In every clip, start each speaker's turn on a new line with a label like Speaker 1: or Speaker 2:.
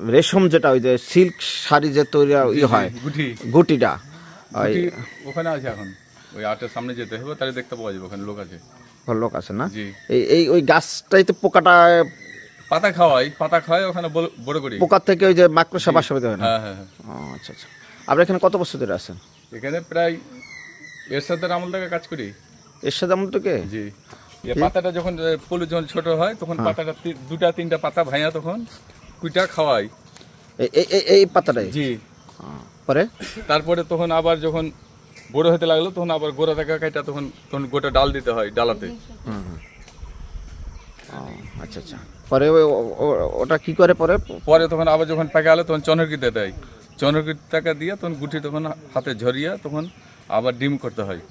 Speaker 1: রেশম যেটা ওই যে সিল্ক শাড়ি যে তৈরি হয় গুটিটা
Speaker 2: ওখানে আছে এখন ওই আটের সামনে যেতে হবে তাহলে দেখতে পাওয়া যাবে ওখানে লোক আছে
Speaker 1: লোক আছে না এই ওই গাছটাইতে পোকাটা
Speaker 2: পাতা খাওয়াই ওখানে বড় করি
Speaker 1: পোকার থেকে ওই যে মাকড়সা বাসা বাঁধতে হয় না
Speaker 2: হ্যাঁ
Speaker 1: আচ্ছা আচ্ছা আপনি এখানে কত বছর ধরে আছেন
Speaker 2: এখানে প্রায় এরশাদের আমল থেকে কাজ করি
Speaker 1: এরশাদ আমল থেকে
Speaker 2: জি এই পাতাটা যখন পলু যখন ছোট হয় তখন পাতাটা দুটা তিনটা পাতা ভাঙা তখন কুইটা খাওয়াই
Speaker 1: এই পাতাটাই
Speaker 2: জি
Speaker 1: পরে
Speaker 2: তারপরে তখন আবার যখন বড় হতে লাগলো তখন আবার গোড়া থেকে কাটা তখন গোটা ডাল দিতে হয় ডালাতে
Speaker 1: আচ্ছা আচ্ছা পরে ওটা কি করে পরে
Speaker 2: তখন আবার যখন পাকা গেলো তখন চনরকিতে দেয় চনরকির টাকা দিয়ে তখন গুটি তখন হাতে ঝরিয়ে তখন আবার ডিম করতে হয়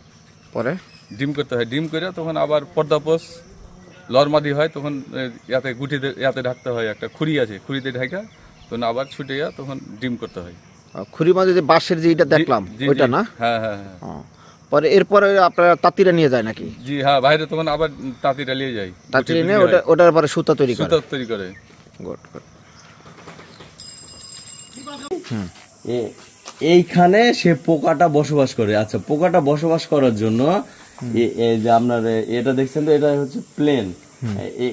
Speaker 1: পরে
Speaker 2: ডিম করে তখন আবার পর্দাপোষ লরমাদি হয় তখন ইয়াতে গুটিতে ইয়াতে ঢাকতে হয় একটা খুঁড়ি আছে খুঁড়িতে ঢাকা তখন আবার ছুটে তখন ডিম করতে হয়
Speaker 1: খুঁড়ি মাঝে যে বাঁশের যে এটা দেখলাম ওইটা না
Speaker 2: হ্যাঁ
Speaker 1: পরে এরপরে আপনারা তাঁতিরা নিয়ে যায় নাকি
Speaker 2: জি হ্যাঁ বাইরে তখন আবার তাঁতিরা নিয়ে যায়
Speaker 1: তাঁতিরা নিয়ে ওটার পরে সুতা তৈরি
Speaker 2: করে
Speaker 1: গুড
Speaker 3: এইখানে সে পোকাটা বসবাস করে আচ্ছা পোকাটা বসবাস করার জন্য এই যে আপনার এটা দেখছেন তো এটা হচ্ছে প্লেন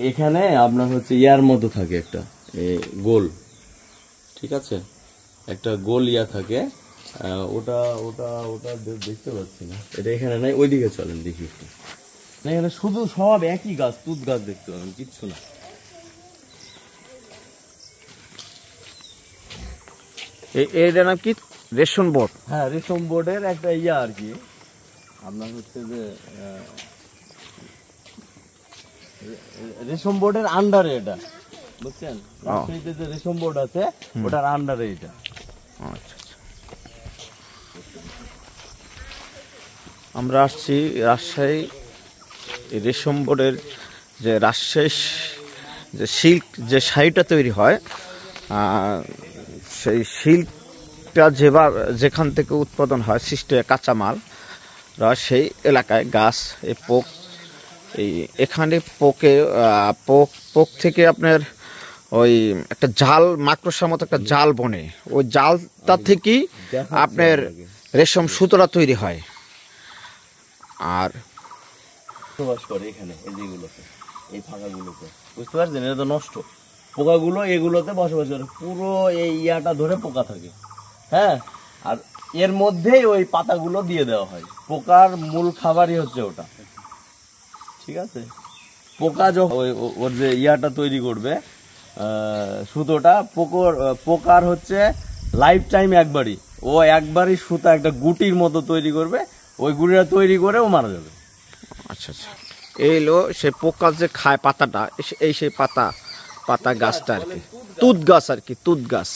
Speaker 3: এখানে আপনার হচ্ছে ইয়ার মতো থাকে একটা গোল ঠিক আছে একটা গোল ইয়া থাকে ওটা ওটা ওটা দেখতে পাচ্ছি না এটা এখানে নাই ওইদিকে চলেন দেখি একটু না এখানে শুধু সব একই গাছ তুত গাছ দেখতে পাবেন কিচ্ছু না
Speaker 1: এর নাম কি রেশম বোর্ড
Speaker 3: হ্যাঁ রেশম বোর্ডের একটা ইয়া আর কি আপনার হচ্ছে যে রেশম বোর্ডের আন্ডারে এটা বুঝছেন রাজশাহীতে যে রেশম বোর্ড আছে ওটার আন্ডারে এটা
Speaker 1: আচ্ছা আমরা আসছি রাজশাহী রেশম বোর্ডের যে রাজশাহী যে সিল্ক যে শাড়িটা তৈরি হয় সেই সিল্কটা যেখান থেকে উৎপাদন হয় সৃষ্টি কাঁচামাল সেই এলাকায় গাছ এই এখানে পোক থেকে আপনার ওই একটা জাল মাকড়সার মতো একটা জাল বনে ওই জালটা থেকেই আপনার রেশম সুতোটা তৈরি হয় আর
Speaker 3: বসবাস করে এখানে এই যেগুলোতে এই ফাঁকাগুলোতে বুঝতে পারছেন এটা তো নষ্ট পোকাগুলো এগুলোতে বসবাস করে পুরো এই ইয়াটা ধরে পোকা থাকে হ্যাঁ আর এর মধ্যেই ওই পাতাগুলো দিয়ে দেওয়া হয় পোকার মূল খাবারই হচ্ছে ওটা ঠিক আছে পোকা যখন ওর যে ইয়াটা তৈরি করবে সুতোটা পোকার হচ্ছে লাইফ টাইম একবারই সুতা একটা গুটির মতো তৈরি করবে ওই গুটিটা তৈরি করে ও মারা যাবে
Speaker 1: আচ্ছা আচ্ছা এই হলো সে পোকা যে খায় পাতাটা এই সেই পাতা গাছটা আর কি তুত গাছ